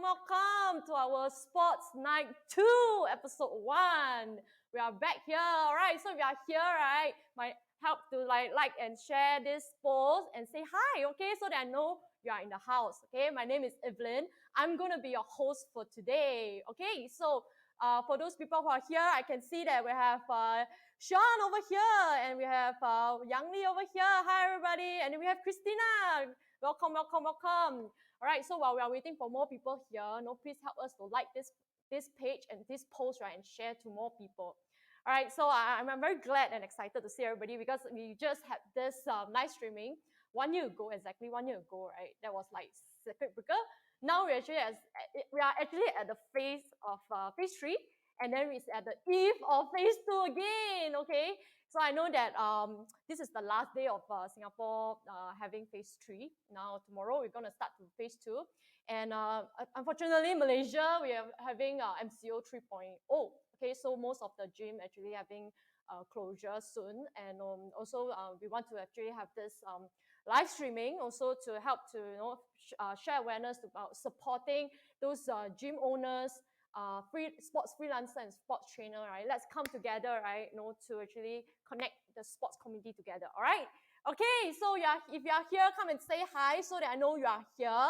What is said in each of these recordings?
welcome to our Sports Night 2, episode 1. We are back here, alright? So if you are here, right, might help to like and share this post and say hi, okay? So that I know you are in the house, okay? My name is Evelyn. I'm going to be your host for today, okay? So for those people who are here, I can see that we have Sean over here, and we have Yang Li over here. Hi, everybody. And then we have Christina. Welcome, welcome, welcome. All right, so while we are waiting for more people here, please help us to like this page and this post, right, and share to more people. All right, so I'm very glad and excited to see everybody because we just had this live streaming 1 year ago, exactly 1 year ago, right? That was like circuit breaker. Now we are actually at the phase of phase 3, and then it's at the eve of phase 2 again, okay? So I know that this is the last day of Singapore having phase 3. Now tomorrow we're going to start to phase 2. And unfortunately, Malaysia, we are having MCO 3.0. Okay, so most of the gym actually having closure soon. And also we want to actually have this live streaming also to help to share awareness about supporting those gym owners, sports freelancer and sports trainer, right? Let's come together, right? To actually connect the sports community together. All right. Okay. So if you are here, come and say hi so that I know you are here.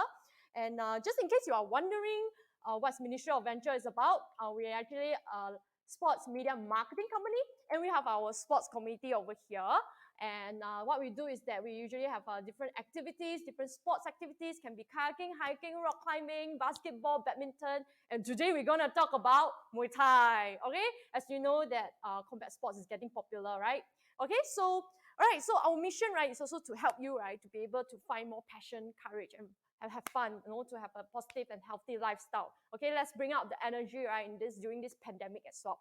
And just in case you are wondering what Ministry of Venture is about, we are actually a sports media marketing company, and we have our sports committee over here. And what we do is that we usually have different activities, different sports activities, can be kayaking, hiking, rock climbing, basketball, badminton. And today we're going to talk about Muay Thai, okay? As you know that combat sports is getting popular, right? Okay, so, all right, so our mission, right, is also to help you, right, to be able to find more passion, courage, and have fun, to have a positive and healthy lifestyle. Okay, let's bring out the energy, right, during this pandemic as well.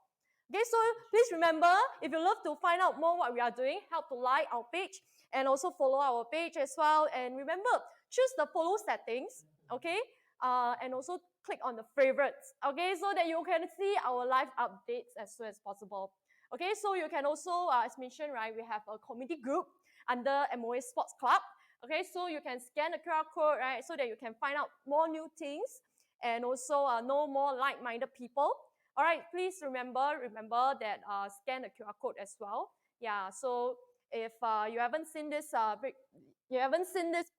Okay, so please remember, if you love to find out more what we are doing, help to like our page and also follow our page as well. And remember, choose the follow settings, okay? And also click on the favorites, okay? So that you can see our live updates as soon as possible. Okay, so you can also, as mentioned, right, we have a community group under MOA Sports Club. Okay, so you can scan the QR code, right, so that you can find out more new things and also know more like-minded people. All right, please remember that scan the QR code as well. Yeah, so if you haven't seen this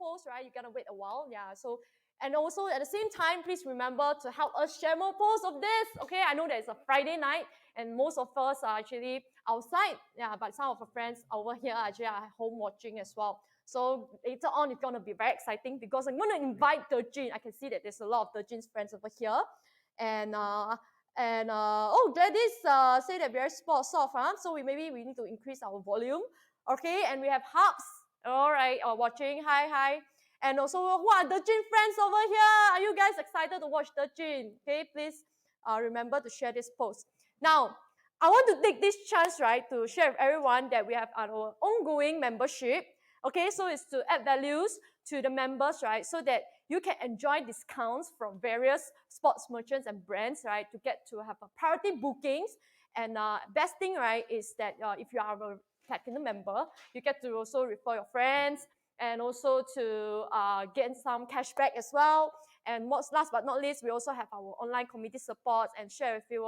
post, right, you gotta wait a while. Yeah, so and also at the same time, please remember to help us share more posts of this. Okay, I know that it's a Friday night and most of us are actually outside. Yeah, but some of our friends over here actually are home watching as well. So later on, it's gonna be very exciting because I'm gonna invite 𝗏𝗏. I can see that there's a lot of 𝗏𝗏's friends over here, and Gladys say that we're sports off, huh? So maybe we need to increase our volume. Okay, and we have Hubs, all right, watching. Hi. And also, who are 𝗏𝗏 friends over here? Are you guys excited to watch 𝗏𝗏? Okay, please remember to share this post. Now, I want to take this chance, right, to share with everyone that we have our ongoing membership. Okay, so it's to add values to the members, right, so that you can enjoy discounts from various sports merchants and brands, right, to get to have a priority bookings. And best thing, right, is that if you are a platinum member, you get to also refer your friends and also to get some cashback as well. And last but not least, we also have our online community support and share with you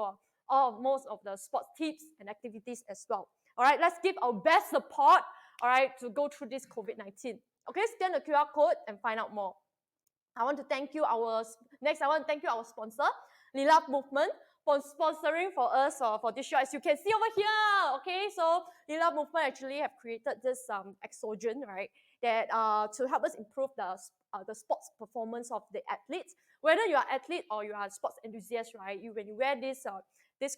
most of the sports tips and activities as well. All right, let's give our best support, all right, to go through this COVID-19. Okay, scan the QR code and find out more. I want to thank you our sponsor, 𝗦𝗏 Movement, for sponsoring for us for this show. As you can see over here, okay, so 𝗦𝗏 Movement actually have created this exogen, right, that to help us improve the sports performance of the athletes. Whether you are an athlete or you are a sports enthusiast, right, when you wear this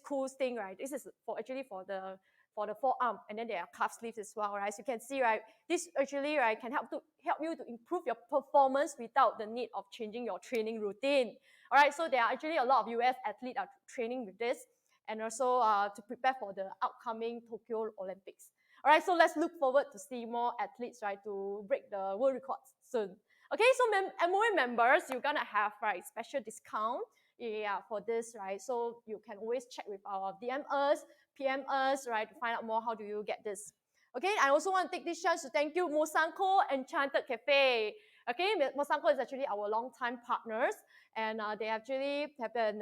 cool thing, right, this is for the forearm, and then there are cuff sleeves as well, right? So you can see, right, this actually, right, can help you to improve your performance without the need of changing your training routine. All right, so there are actually a lot of US athletes are training with this, and also to prepare for the upcoming Tokyo Olympics. All right, so let's look forward to see more athletes, right, to break the world records soon. Okay, so MOA members, you're gonna have, right, special discount, yeah, for this, right? So you can always check with our DM us, PM us, right, to find out more how do you get this. Okay, I also want to take this chance to thank you 𝗏𝗏 and 𝗏𝗏 Cafe. Okay, 𝗦𝗶𝗴𝗵𝘁 is actually our long-time partners, and they actually have been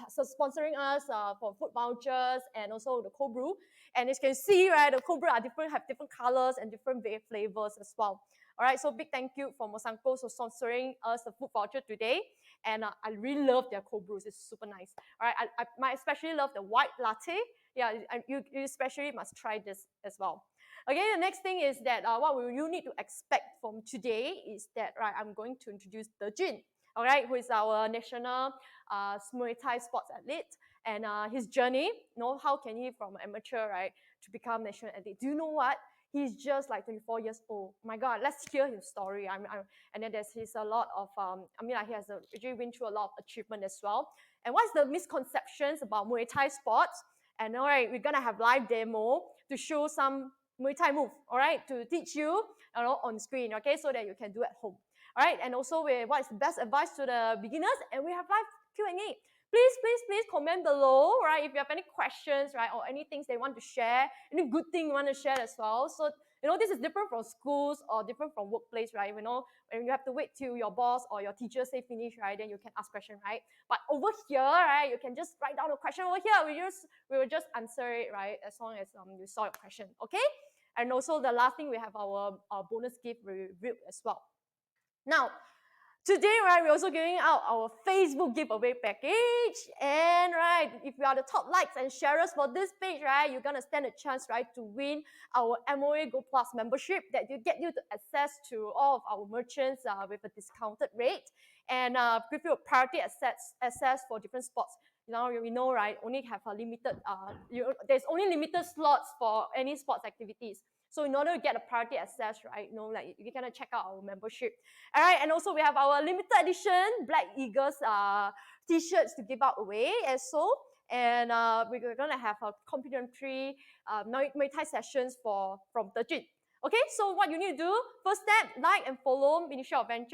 sponsoring us for food vouchers and also the cold brew. And as you can see, right, the cold brew have different colors and different flavors as well. All right, so big thank you for 𝗦𝗶𝗴𝗵𝘁 for sponsoring us the food voucher today. And I really love their cold brews. It's super nice. All right, I especially love the white latte. Yeah, you especially must try this as well. Okay, the next thing is that what you need to expect from today is that, right, I'm going to introduce 𝗬𝗀, all right, who is our national Muay Thai sports athlete, and his journey, how can he from amateur, right, to become national athlete. Do you know what? He's just like 24 years old. My God, let's hear his story. And then he's a lot of, he has actually been through a lot of achievement as well. And what's the misconceptions about Muay Thai sports? And all right, we're gonna have live demo to show some Muay Thai move, all right, to teach you, on screen, okay, so that you can do at home. All right, and also what is the best advice to the beginners? And we have live Q&A. Please comment below, right, if you have any questions, right, or any things they want to share, any good thing you want to share as well. So, this is different from schools or different from workplace, right? When you have to wait till your boss or your teacher say finish, right, then you can ask question, right? But over here, right, you can just write down a question over here. We will just answer it, right, as long as you saw your question, okay? And also the last thing, we have our bonus gift review as well. Now, today, right, we're also giving out our Facebook giveaway package. And, right, if you are the top likes and sharers for this page, right, you're going to stand a chance, right, to win our MOA Go Plus membership that you get you to access to all of our merchants with a discounted rate, and give you a priority access for different sports. We know, right, only have a limited, there's only limited slots for any sports activities. So in order to get a priority access, right, you can check out our membership. All right, and also we have our limited edition Black Eagles t-shirts to give out away as so. And we're gonna have a complimentary Muay Thai sessions from 𝗬𝗀. Okay, so what you need to do, first step, like and follow 𝗦𝗶𝗴𝗵𝘁.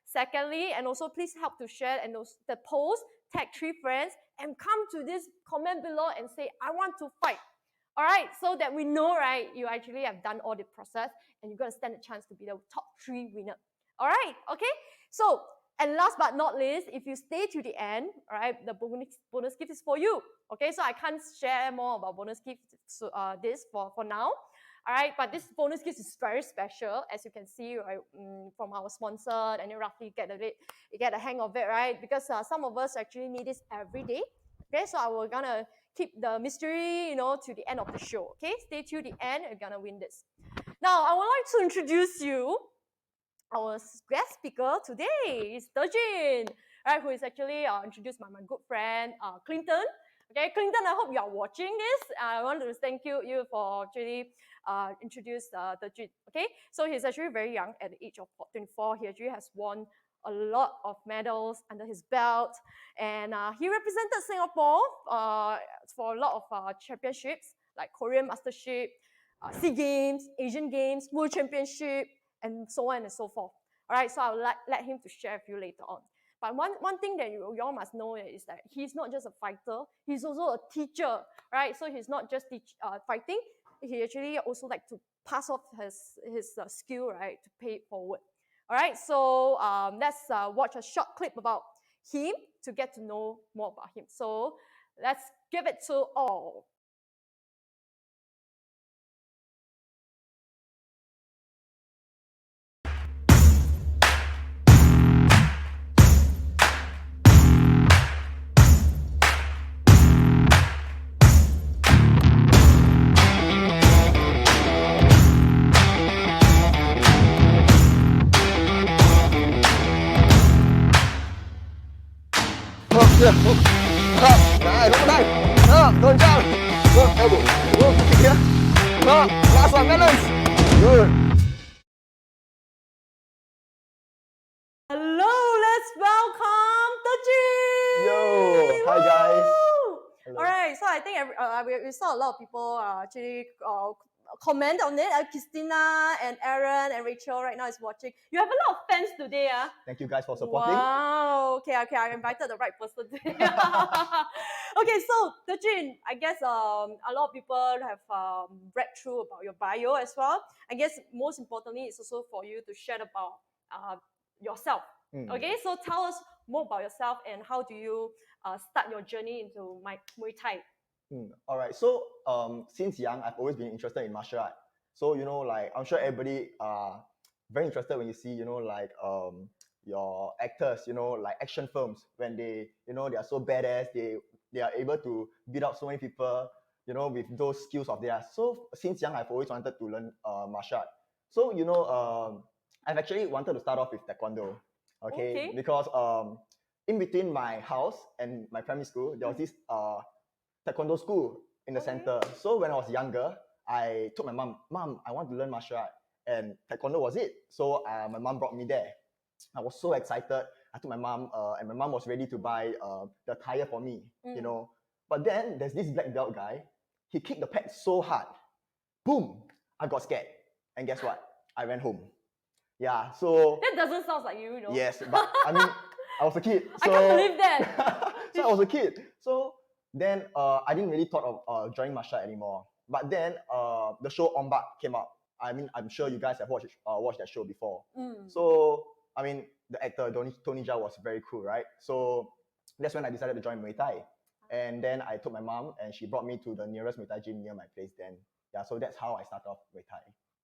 Secondly, and also please help to share and the post, tag 3 friends, and come to this comment below and say, I want to fight. All right, so that we know, right, you actually have done all the process and you're going to stand a chance to be the top 3 winner. All right, okay? So, and last but not least, if you stay to the end, all right, the bonus gift is for you. Okay, so I can't share more about bonus gift this for now. All right, but this bonus gift is very special, as you can see, right, from our sponsor, and you roughly get the hang of it, right? Because some of us actually need this every day. Okay, so we're gonna keep the mystery, to the end of the show. Okay, stay till the end. You're gonna win this. Now, I would like to introduce you our guest speaker today is 𝗬𝗀, right? Who is actually introduced by my good friend Clinton. Okay, Clinton, I hope you are watching this. I want to thank you for actually introduce 𝗬𝗀. Okay, so he's actually very young at the age of 24. He actually has won a lot of medals under his belt, and he represented Singapore for a lot of championships like Korean Mastership, SEA Games, Asian Games, World Championship, and so on and so forth. All right, so I'll let him to share with you later on. But one thing that you all must know is that he's not just a fighter, he's also a teacher, right? So he's not just fighting, he actually also like to pass off his skill, right, to pay it forward. All right, so let's watch a short clip about him to get to know more about him. So let's give it to all. Này, lúc đây. Turn down. Elbow. Kick here. Last one, balance. Good. Hello, let's welcome 𝗬𝗀. Yo, hi guys. Hello. All right, so I think we saw a lot of people actually comment on it. Christina and Aaron and Rachel right now is watching. You have a lot of fans today. Thank you guys for supporting. Wow. Okay, I invited the right person today. Okay, so 𝗬𝗀, I guess a lot of people have read through about your bio as well. I guess most importantly, it's also for you to share about yourself. Okay, so tell us more about yourself and how do you start your journey into Muay Thai? All right. So since young, I've always been interested in martial art. So like I'm sure everybody very interested when you see like your actors, like action films, when they they are so badass, they are able to beat up so many people, with those skills of theirs. So since young, I've always wanted to learn martial art. So I've actually wanted to start off with taekwondo. Okay. Because in between my house and my primary school, there was this taekwondo school in the center. So when I was younger, I told my mom, I want to learn martial art, and taekwondo was it. So my mom brought me there. I was so excited. I told my mom, and my mom was ready to buy the attire for me, But then there's this black belt guy. He kicked the pad so hard. Boom! I got scared. And guess what? I went home. Yeah, so... That doesn't sound like you, Yes, but I mean, I was a kid. So, I can't believe that. So I was a kid. So then I didn't really thought of joining martial art anymore. But then the show 𝗦𝗶𝗴𝗵𝘁 came out. I mean, I'm sure you guys have watched that show before. So, I mean, the actor 𝗬𝗏 was very cool, right? So that's when I decided to join Muay Thai. And then I told my mom, and she brought me to the nearest Muay Thai gym near my place then. Yeah, so that's how I started off Muay Thai.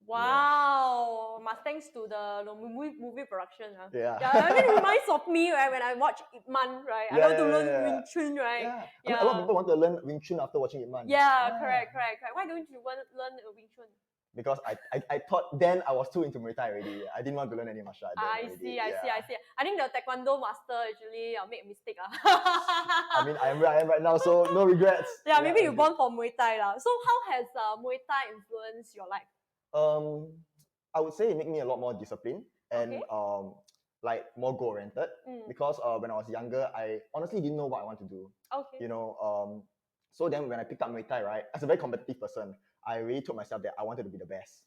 Wow, yes. Thanks to the movie production. Yeah. I mean, it reminds of me, right? When I watch 𝗏𝗏, right? I want to learn Wing Chun, right? Yeah. I mean, a lot of people want to learn Wing Chun after watching 𝗏𝗏. Yeah, correct. Why don't you want to learn Wing Chun? Because I thought then I was too into Muay Thai already. I didn't want to learn any martial art. I see. I think the taekwondo master actually made a mistake. I mean, I am right now, so no regrets. Yeah, maybe you born for Muay Thai. So how has Muay Thai influenced your life? I would say it made me a lot more disciplined and like more goal oriented. Because when I was younger, I honestly didn't know what I want to do. Okay. So then when I picked up Muay Thai, right, as a very competitive person, I really told myself that I wanted to be the best.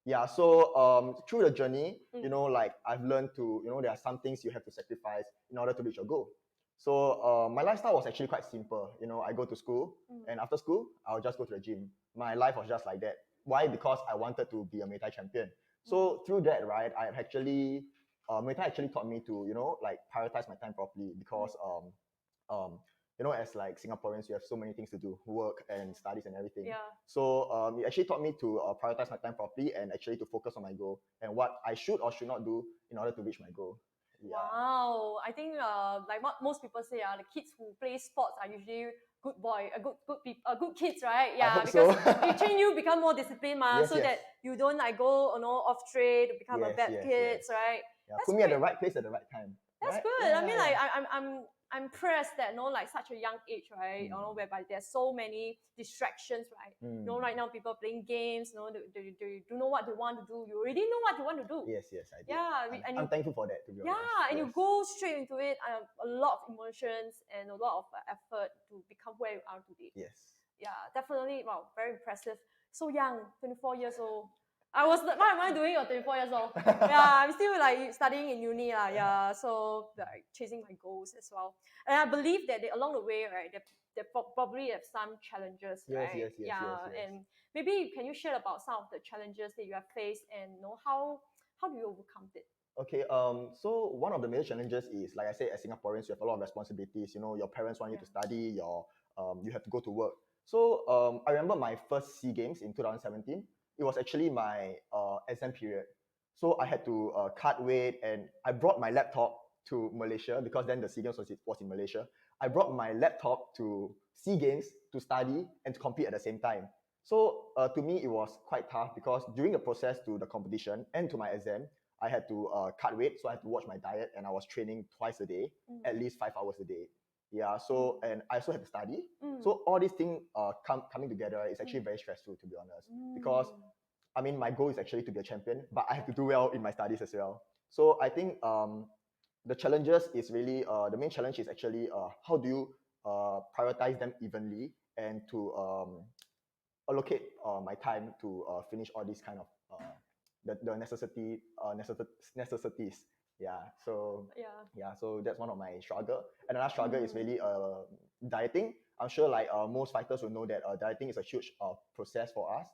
Yeah, so through the journey, like I've learned to, there are some things you have to sacrifice in order to reach your goal. So my lifestyle was actually quite simple. I go to school, and after school, I'll just go to the gym. My life was just like that. Why? Because I wanted to be a Muay Thai champion. So through that, right, I actually, Muay Thai actually taught me to, like prioritize my time properly, because as like Singaporeans, you have so many things to do, work and studies and everything. Yeah. So it actually taught me to prioritize my time properly and actually to focus on my goal and what I should or should not do in order to reach my goal. Yeah. Wow, I think like what most people say, the kids who play sports are usually good kids, right? Yeah, because they train you become more disciplined, that you don't like go off trade to become a bad kid, right? Yeah, put me at the right place at the right time. That's right? good. I mean, like I'm impressed that like such a young age, right? Whereby there's so many distractions, right? Right now people playing games, they do know what they want to do. You already know what you want to do. Yes, I do. Yeah, I'm thankful for that, to be honest. Yeah, and you go straight into it. A lot of emotions and a lot of effort to become where you are today. Yes. Yeah, definitely. Wow, very impressive. So young, 24 years old. What am I doing at 24 years old? Yeah, I'm still like studying in uni. Yeah, so like chasing my goals as well. And I believe that along the way, right, they probably have some challenges, right? Yes. And maybe can you share about some of the challenges that you have faced and how do you overcome it? Okay, so one of the major challenges is, like I said, as Singaporeans, you have a lot of responsibilities. Your parents want you to study, you have to go to work. So I remember my first SEA Games in 2017. It was actually my exam period. So I had to cut weight, and I brought my laptop to Malaysia, because then the SEA Games was in Malaysia. I brought my laptop to SEA Games to study and to compete at the same time. So to me, it was quite tough, because during the process to the competition and to my exam, I had to cut weight, so I had to watch my diet, and I was training twice a day, at least 5 hours a day. Yeah, so, and I also had to study. So all these things coming together is actually very stressful, to be honest. Because, I mean, my goal is actually to be a champion, but I have to do well in my studies as well. So I think the challenges is really, the main challenge is actually how do you prioritize them evenly and to allocate my time to finish all these kind of the necessities. Yeah, so so that's one of my struggle. And another struggle is really dieting. I'm sure like most fighters will know that dieting is a huge process for us.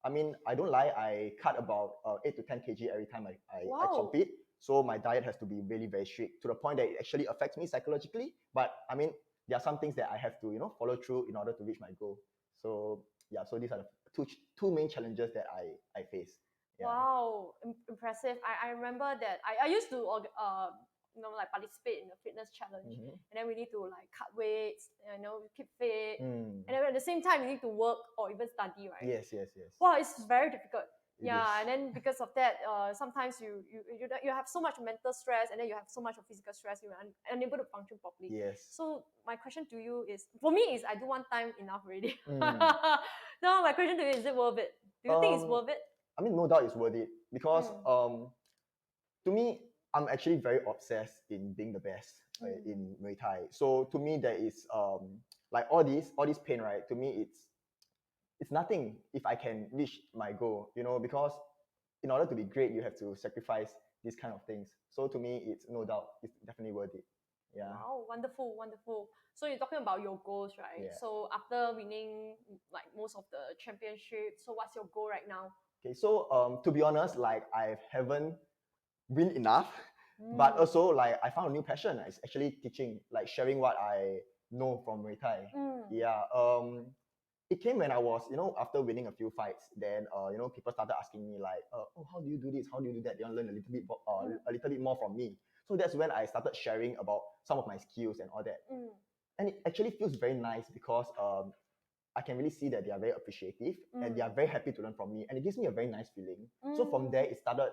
I mean, I don't lie, I cut about 8 to 10 kg every time I compete. So my diet has to be really, very strict to the point that it actually affects me psychologically. But I mean, there are some things that I have to, follow through in order to reach my goal. So yeah, so these are the two main challenges that I face. Yeah. Wow, impressive. I remember that I used to like participate in the fitness challenge, Mhm. and then we need to like cut weights, keep fit, Mm. and then at the same time we need to work or even study, right? Yes. Wow, it's very difficult. It Yeah, is. and then because of that, sometimes you have so much mental stress, and then you have so much of physical stress, you're unable to function properly. Yes. So my question to you is, for me, is I do one time enough already. Mm. No, my question to you is it worth it? Do you think it's worth it? I mean, no doubt it's worth it because to me, I'm actually very obsessed in being the best in Muay Thai. So to me, there is like all this pain, right? To me, it's nothing if I can reach my goal, because in order to be great, you have to sacrifice these kind of things. So to me, it's no doubt, it's definitely worth it. Yeah. Wow, wonderful, wonderful. So you're talking about your goals, right? Yeah. So after winning like most of the championships, so what's your goal right now? Okay, so to be honest, like I haven't win enough, but also like I found a new passion. It's actually teaching, like sharing what I know from Muay Thai. Yeah. It came when I was, after winning a few fights, then people started asking me like, oh, how do you do this? How do you do that? They want to learn a little bit more from me. So that's when I started sharing about some of my skills and all that. And it actually feels very nice because I can really see that they are very appreciative and they are very happy to learn from me, and it gives me a very nice feeling. So from there, it started.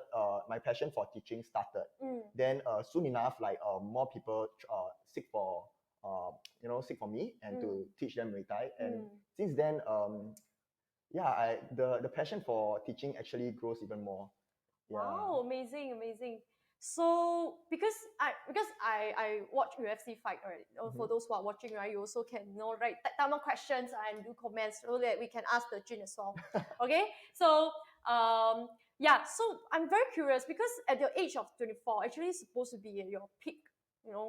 My passion for teaching started. Then soon enough, like more people seek for me and to teach them Muay Thai. And since then, the passion for teaching actually grows even more. Yeah. Wow, amazing, amazing. So because I watch UFC fight, right? For those who are watching, right, you also can write down more questions and do comments so that we can ask the Jun as well. Okay, so yeah, so I'm very curious because at your age of 24, actually it's supposed to be at your peak,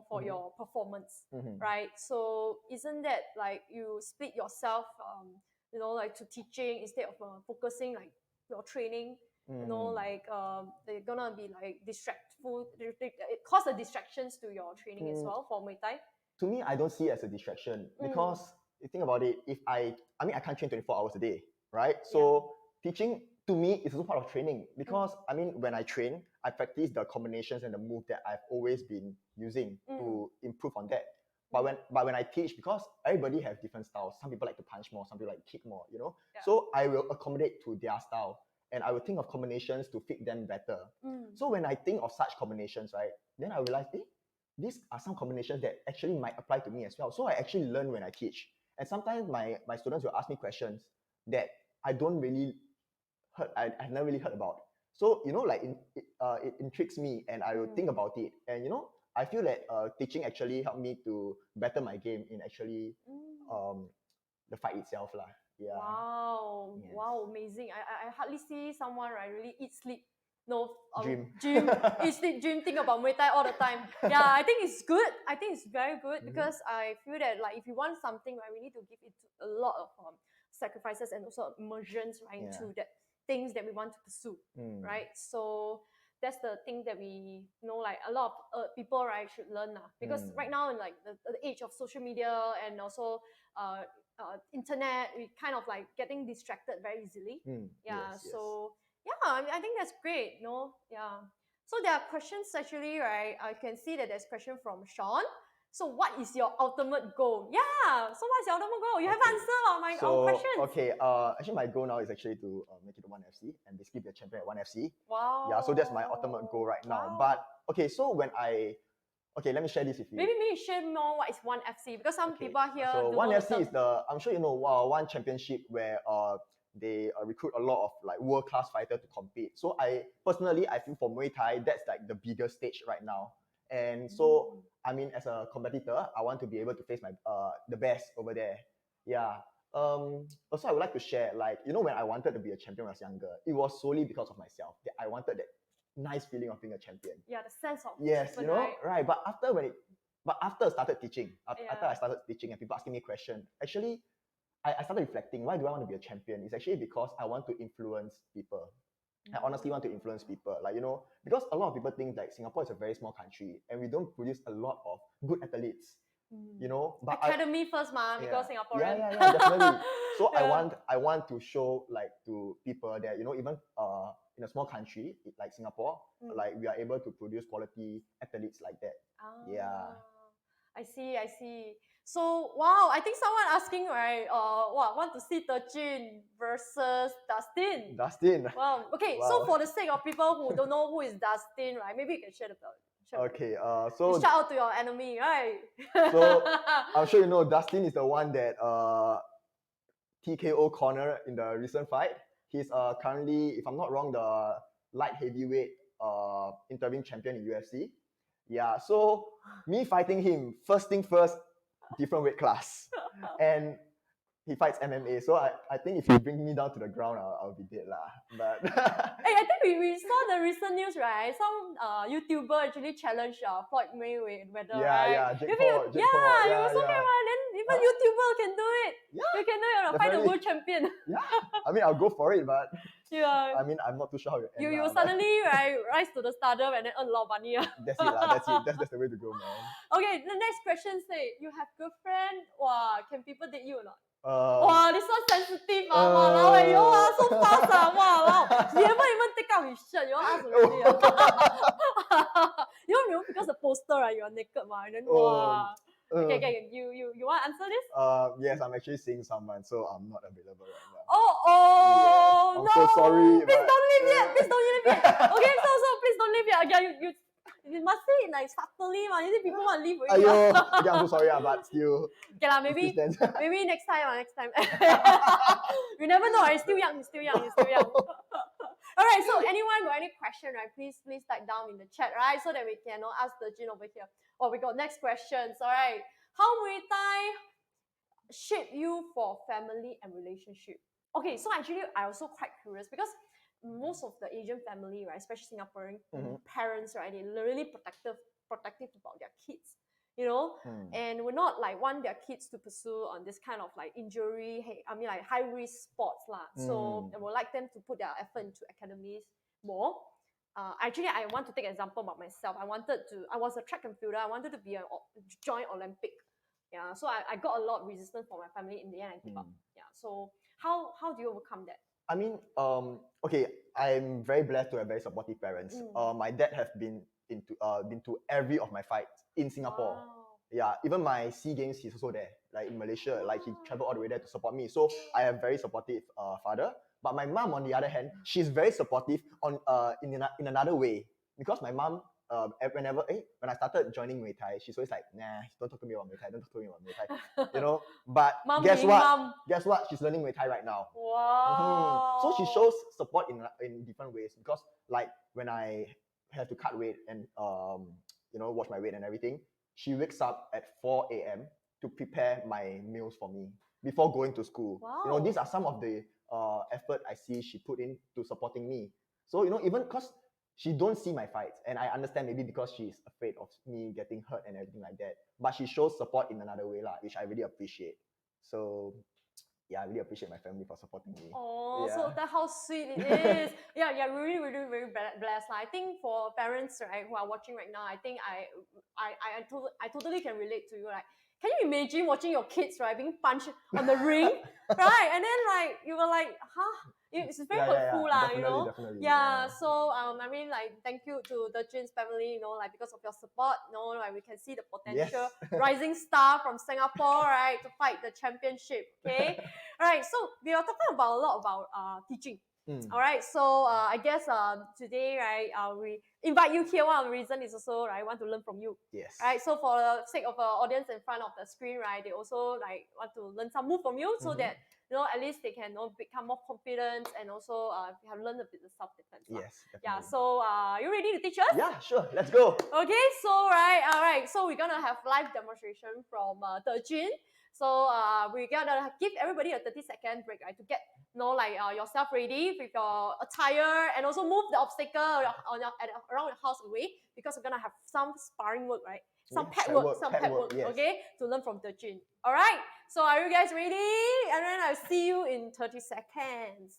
for your performance, right? So isn't that like you split yourself, like to teaching instead of focusing like your training? Like they're gonna be like distractful. It causes distractions to your training as well for Muay Thai. To me, I don't see it as a distraction because you think about it. If I mean, I can't train 24 hours a day, right? So teaching to me is also part of training because I mean, when I train, I practice the combinations and the move that I've always been using to improve on that. But when I teach, because everybody has different styles. Some people like to punch more, some people like to kick more, So I will accommodate to their style. And I will think of combinations to fit them better. So when I think of such combinations, right, then I realize, these are some combinations that actually might apply to me as well. So I actually learn when I teach. And sometimes my students will ask me questions that I don't really heard, I've never really heard about. So, like it intrigues me and I will think about it. And, I feel that teaching actually helped me to better my game in actually the fight itself lah. Yeah. Wow. Yes. Wow, amazing. I hardly see someone really eat, sleep, Gym. eat, sleep, dream, think about Muay Thai all the time. Yeah, I think it's good. I think it's very good because I feel that like if you want something, right, we need to give it a lot of sacrifices and also immersions, right, into that things that we want to pursue, right? So that's the thing that we like a lot of people, right, should learn because right now in like the age of social media and also internet, we kind of like getting distracted very easily. Yes. So yeah, I think that's great. Yeah. So there are questions actually, right? I can see that there's a question from Sean. So what is your ultimate goal? Yeah. So what's your ultimate goal? You have answered our questions. Okay. Actually, my goal now is actually to make it to 𝗏𝗏FC and basically be a champion at 𝗏𝗏FC. Wow. Yeah. So that's my ultimate goal right now. But okay, so okay, let me share this with you. Maybe share more what is 𝗏𝗏FC because some people here. So 𝗏𝗏FC is I'm sure you know, one championship where they recruit a lot of like world-class fighters to compete. So I personally feel for Muay Thai that's like the biggest stage right now. And so I mean, as a competitor, I want to be able to face my the best over there. Yeah. Also, I would like to share, like, when I wanted to be a champion when I was younger, it was solely because of myself that I wanted that nice feeling of being a champion. Yeah, the sense of yes, right. But after I started teaching, after I started teaching and people asking me questions, actually, I started reflecting. Why do I want to be a champion? It's actually because I want to influence people. I honestly want to influence people. Like, because a lot of people think that Singapore is a very small country and we don't produce a lot of good athletes. But Academy first, because Singaporean. Yeah, definitely. So Yeah. I want to show like to people that even in a small country like Singapore, like we are able to produce quality athletes like that. Yeah. I see. So wow, I think someone asking, right? Want to see 𝗀𝗃 versus Dustin. Wow. Okay, so for the sake of people who don't know who is Dustin, right? Maybe you can share the belt. Okay, you so shout out to your enemy, right? so I'm sure you know Dustin is the one that TKO corner in the recent fight. He's currently, if I'm not wrong, the light heavyweight interim champion in UFC. Yeah, so me fighting him, first thing first, different weight class. And he fights MMA. So I think if you bring me down to the ground, I'll be dead lah. But hey, I think we saw the recent news, right? Some YouTuber actually challenged Floyd Mayweather, right? Yeah, Jake Paul. You were so right? Then even YouTuber can do it. Yeah, you can do it, fight the world champion. Yeah, I mean I'll go for it, but yeah. I mean I'm not too sure how it ends. You suddenly rise to the stardom and then earn a lot of money. That's it lah. That's the way to go, man. Okay, the next question say you have girlfriend. Wow, can people date you or not? This one sensitive, walao, you all so fast, walao. You haven't even take out his shirt, you all ask already. Because the poster, right, you are naked, and then Okay, you want to answer this? Yes, I'm actually seeing someone, so I'm not available right now. Yes, I'm no. so sorry. Please don't leave yet. Okay, so please don't leave yet. Okay, you must say it like subtly, man. You see people want to leave already. Okay, I'm so sorry, but still. Okay lah, maybe next time. You never know. He's still young. Alright, so anyone got any question, right? Please type down in the chat, right? So that we can ask 𝗀𝗃 over here. We got next questions. Alright. How Muay Thai shape you for family and relationship? Okay, so actually I also quite curious because most of the Asian family, right, especially Singaporean parents, right, they're really protective about their kids, and we're not like want their kids to pursue on this kind of like injury, like high risk sports lah. So we would like them to put their effort into academies more. Actually, I want to take an example about myself. I was a track and fielder. I wanted to be a joint Olympic. Yeah, so I got a lot of resistance from my family. In the end, I gave up. Yeah, so how do you overcome that? I mean, okay, I'm very blessed to have very supportive parents. My dad have been to every of my fights in Singapore. Wow. Yeah, even my SEA Games, he's also there, like in Malaysia. Like he traveled all the way there to support me. So I have very supportive father. But my mom, on the other hand, she's very supportive in another way, because my mom, when I started joining Muay Thai, she's always like, nah, don't talk to me about Muay Thai, But guess what? She's learning Muay Thai right now. Wow. So she shows support in different ways, because like when I have to cut weight and watch my weight and everything, she wakes up at 4 a.m. to prepare my meals for me before going to school. Wow. These are some of the effort I see she put into supporting me. So even because she don't see my fights, and I understand maybe because she's afraid of me getting hurt and everything like that, but she shows support in another way lah, which I really appreciate. So yeah, I really appreciate my family for supporting me. So that's how sweet it is. Yeah, really, really, very blessed. I think for parents, right, who are watching right now, I think I totally can relate to you. Like, can you imagine watching your kids, right, being punched on the ring, right? And then like you were like, huh? It's very hurtful, Definitely. Yeah. So I mean, like, thank you to 𝗀𝗃's family, like because of your support, like we can see the potential rising star from Singapore, right, to fight the championship. Okay. All right. So we are talking about a lot about teaching. All right. So I guess today, right, we invite you here. One of the reasons is also, right, want to learn from you. Yes. Right. So for the sake of our audience in front of the screen, right, they also like want to learn some move from you, so that at least they can become more confident and also have learned a bit of self-defense. Yes, definitely. Yeah, so you ready to teach us? Yeah, sure. Let's go. Okay, so all right. So we're gonna have live demonstration from 𝗀𝗃. So we're gonna give everybody a 30-second break, right, to get yourself ready with your attire, and also move the obstacle around your house away, because we're gonna have some sparring work, right? Some pad work, yes. Okay, to learn from 𝗀𝗃. All right, so are you guys ready? And then I'll see you in 30 seconds.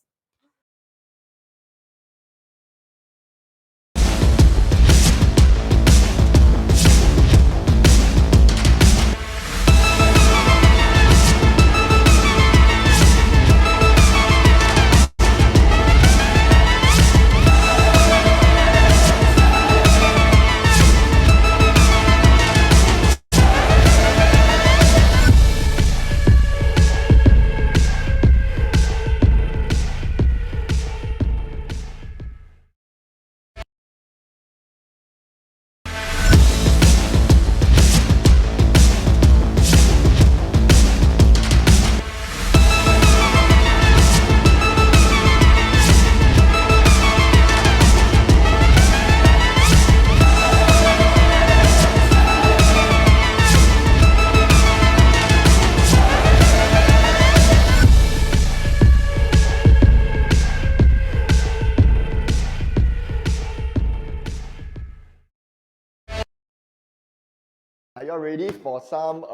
Are you all ready for some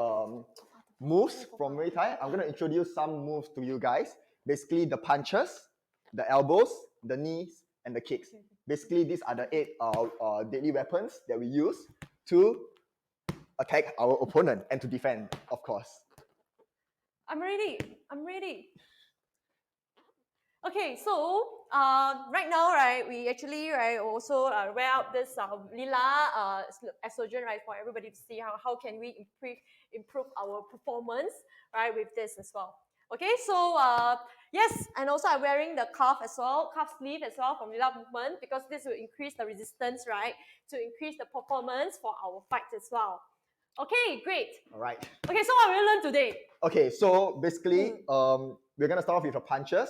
moves from Muay Thai? I'm going to introduce some moves to you guys. Basically, the punches, the elbows, the knees, and the kicks. Basically, these are the 8 deadly weapons that we use to attack our opponent and to defend, of course. I'm ready. I'm ready. Okay, so right now, right, we actually also wear out this 𝗦𝗶𝗴𝗵𝗁 estrogen, right, for everybody to see how can we improve our performance, right, with this as well. Okay, so yes, and also I'm wearing the cuff as well, cuff sleeve as well from 𝗦𝗶𝗴𝗵𝗁 movement, because this will increase the resistance, right, to increase the performance for our fights as well. Okay, great. All right. Okay, so what will we learn today? Okay, so basically, we're going to start off with the punches,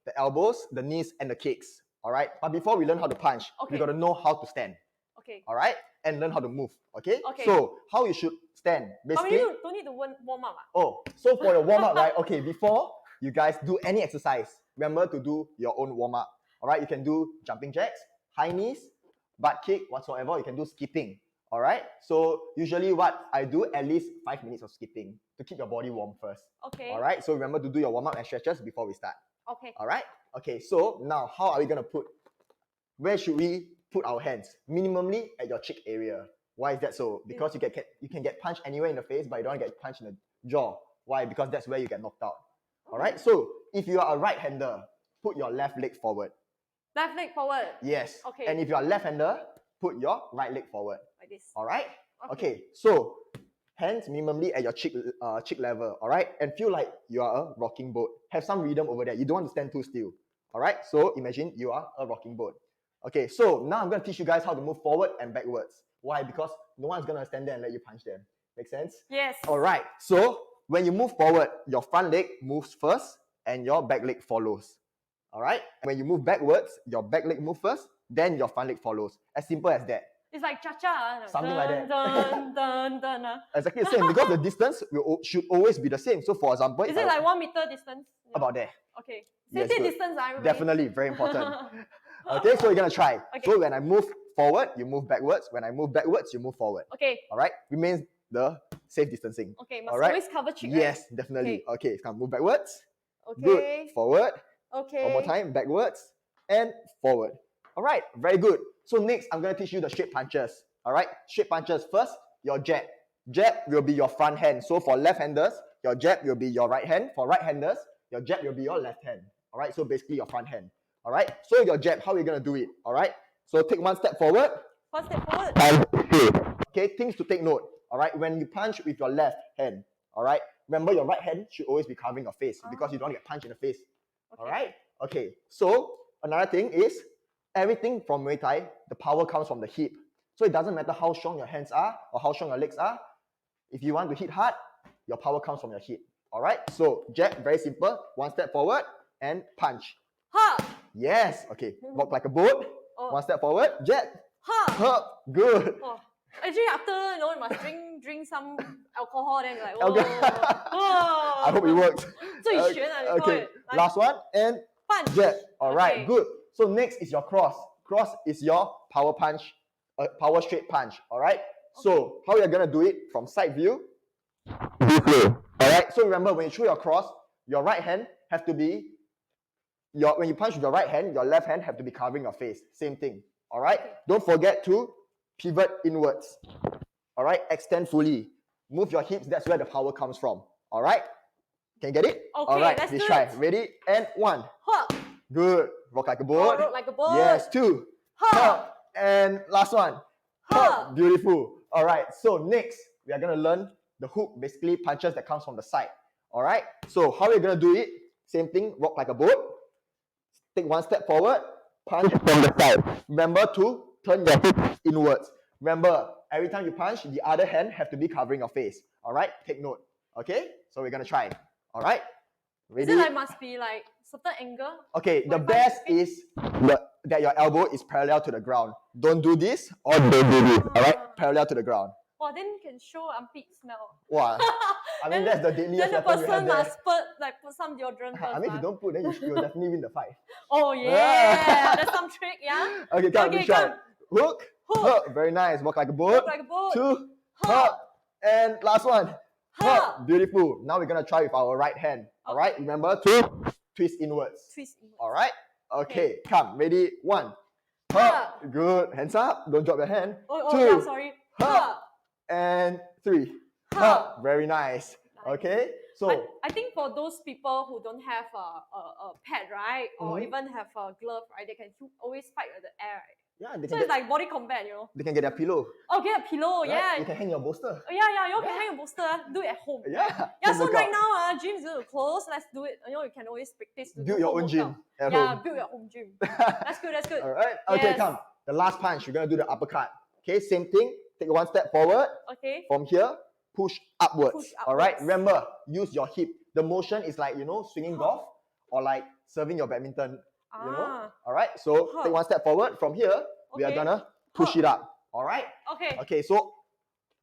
the elbows, the knees, and the kicks. All right. But before we learn how to punch, we got to know how to stand. Okay. All right. And learn how to move. Okay. Okay. So how you should stand. Basically. But we don't need to warm up. Oh, so for your warm up, right? Okay. Before you guys do any exercise, remember to do your own warm up. All right. You can do jumping jacks, high knees, butt kick, whatsoever. You can do skipping. All right. So usually what I do, at least 5 minutes of skipping to keep your body warm first. Okay. All right. So remember to do your warm up and stretches before we start. Okay. All right. Okay. So now, how are we gonna where should we put our hands? Minimally at your cheek area. Why is that so? Because you can get punched anywhere in the face, but you don't get punched in the jaw. Why? Because that's where you get knocked out. All right. So if you are a right-hander, put your left leg forward. Left leg forward. Yes. Okay. And if you are left-hander, put your right leg forward. Like this. All right. Okay. So hands minimally at your cheek level. All right. And feel like you are a rocking boat. Have some rhythm over there. You don't want to stand too still. All right. So imagine you are a rocking boat. Okay. So now I'm going to teach you guys how to move forward and backwards. Why? Because no one's going to stand there and let you punch them. Make sense? Yes. All right. So when you move forward, your front leg moves first and your back leg follows. All right. When you move backwards, your back leg moves first, then your front leg follows. As simple as that. It's like cha-cha. Something like that. Dun, dun, dun. Exactly the same, because the distance should always be the same. So for example, is it like 1 meter distance? About there. Okay. Yes, Safety distance, everybody. Definitely, very important. Okay, so we're gonna try. Okay. So when I move forward, you move backwards. When I move backwards, you move forward. Okay. All right. Remains the safe distancing. Okay. Must always cover cheek. Yes, definitely. Okay. Come move backwards. Okay. Good. Forward. Okay. One more time. Backwards and forward. All right. Very good. So next, I'm gonna teach you the straight punches. All right. Straight punches. First, your jab. Jab will be your front hand. So for left-handers, your jab will be your right hand. For right-handers, your jab will be your left hand. All right. So basically your front hand. All right. So your jab, how are you gonna do it? All right. So take 1 step forward. 1 step forward. Okay. Things to take note. All right. When you punch with your left hand, all right. Remember, your right hand should always be covering your face because you don't get punched in the face. Okay. All right. Okay. So another thing is, everything from Muay Thai, the power comes from the hip. So it doesn't matter how strong your hands are or how strong your legs are. If you want to hit hard, your power comes from your hip. All right. So jab, very simple. 1 step forward and punch. Ha. Yes. Okay. Walk like a boat. 1 step forward. Jab. Ha. Ha. Good. Oh. Actually, after you must drink some alcohol, then like oh. I hope it works. Okay. Last one and punch. Jab. All right. Good. So next is your cross. Cross is your power punch, power straight punch. All right. So how you're gonna do it from side view? This way. All right. So remember, when you throw your cross, your right hand have to be when you punch with your right hand, your left hand have to be covering your face. Same thing. All right. Don't forget to pivot inwards. All right. Extend fully. Move your hips. That's where the power comes from. All right. Can you get it? Okay. All right. Let's try. Ready? And 1. Ha. Good. Rock like a boat. Rock like a boat. Yes. 2. Ha. And last one. Ha. Beautiful. All right. So next, we are gonna learn the hook. Basically, punches that comes from the side. All right. So how are we gonna do it? Same thing. Rock like a boat. Take 1 step forward. Punch from the side. Remember to turn your hips inwards. Remember, every time you punch, the other hand have to be covering your face. All right. Take note. Okay. So we're gonna try. All right. Ready? Is it like must be like certain angle? Okay, the best is that your elbow is parallel to the ground. Don't do this or don't do this. All right, parallel to the ground. Wow, then can show armpit smell. Wow, I mean that's the deadliest weapon. weapon you have there. Must put some deodorant first. I mean, if you don't put, then you'll definitely win the fight. Oh yeah, that's some trick, yeah. Okay, come. Hook. Hook. Very nice. Walk like a boat. Walk like a boat. 2. Hook. And last one. Ha. Beautiful. Now we're gonna try with our right hand. All right. Remember to twist inwards. Twist inwards. All right. Okay. Come. Ready. 1. Ha. Good. Hands up. Don't drop your hand. 2. Yeah, sorry. Ha. And 3. Ha. Very nice. Okay. So I think for those people who don't have a pad, right, or even have a glove, right, they can always fight with the air, right? yeah, they So can it's like body combat, you know. they can get a pillow. Oh, get a pillow, Right? yeah. You can hang your bolster. Oh, yeah, you all can hang a bolster. Do it at home. Yeah. Yeah, home so right workout. now, gym is going to close. Let's do it. You know, you can always practice to Build do your home own gym workout. at Yeah, home. build your home gym. That's good, that's good. All right. Okay, Yes. come. The last punch, you're gonna do the uppercut. Okay, same thing. Take one step forward. Okay. From here, push upwards. Push All right. upwards. Remember, use your hip. The motion is like, you know, swinging golf or like serving your badminton. You know. All right. So take one step forward. From here, we are gonna push it up. All right. Okay. Okay. So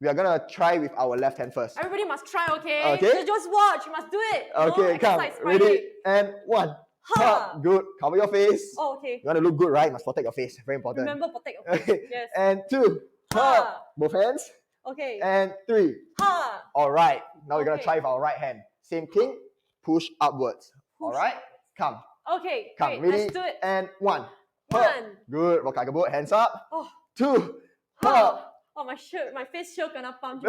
we are gonna try with our left hand first. Everybody must try, okay? Okay. You just watch. You must do it. You Okay. know, Come. exercise, Ready? Friday. And 1. Ha. Good. Cover your face. Oh, okay. You want to look good, right? You must protect your face. Very important. Remember, protect your face. Okay. Yes. And 2. Ha. Both hands. Okay. And 3. Ha. All right. Now we're gonna Okay. try with our right hand. Same thing. Push upwards. All Push right. Come. Okay. Come. Great. Ready? Let's do it. And 1. 1. Good. 𝗏𝗏𝗏𝗵𝗁. Hands up. Oh. 2. Oh, my face sure gonna pump.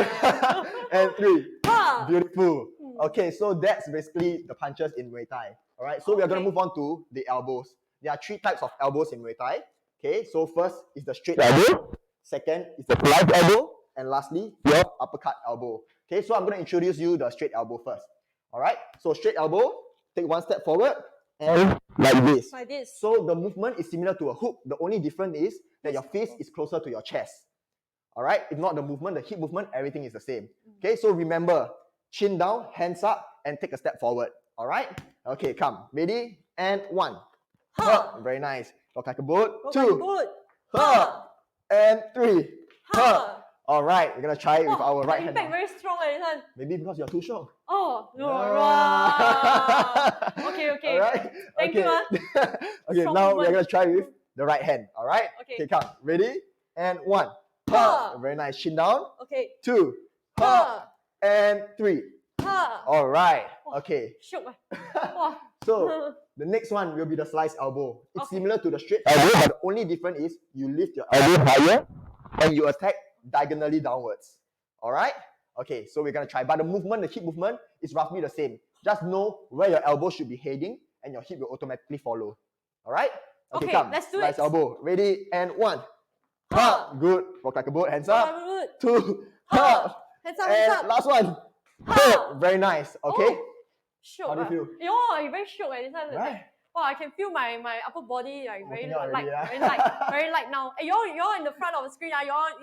And 3. Ha. Beautiful. Okay, so that's basically the punches in Muay Thai. All right. So we are gonna Okay. move on to the elbows. There are 3 types of elbows in Muay Thai. Okay. So first is the straight elbow. Second is the fly elbow. And lastly, your uppercut elbow. Okay. So I'm gonna introduce you the straight elbow first. All right. So straight elbow. Take one step forward and like this. Like this. So the movement is similar to a hook. The only difference is that your face is closer to your chest. All right. If not the movement, the hip movement, everything is the same. Okay. So remember, chin down, hands up, and take a step forward. All right. Okay. Come. Ready? And 1. Ha. Very nice. 𝗏𝗏𝗏𝗏. 2. Good. Ha. And 3. Ha. All right. We're gonna try it with our right hand. Impact now. very strong, this one. Maybe because you're too strong. Oh, no. Ah. Okay, okay. All right. Thank you, Okay, Strong now we're movement. gonna try with the right hand. All right. Okay. Come. Ready? And 1. Ha. Very nice. Chin down. Okay. 2. Ha. And 3. Ha. All right. Wow. Okay. Shook. Wow. So the next one will be the slice elbow. It's Okay. similar to the straight elbow, but the only difference is you lift your elbow higher and you attack diagonally downwards. All right. Okay. So we're gonna try, but the movement, the hip movement, is roughly the same. Just know where your elbow should be heading, and your hip will automatically follow. All right. Okay, come. let's do slice it. elbow. Ready? And 1. Ha. Good. Walk like a boat. Hands up. Good. 2. Ha. Hands up, hands And up. last one. Ha. Very nice. Okay. Shook. How do you feel? Yo, you very shook. This one. Right. Wow, I can feel my upper body like very Working out light, already, very light, very light now. Hey, y'all in the front of the screen,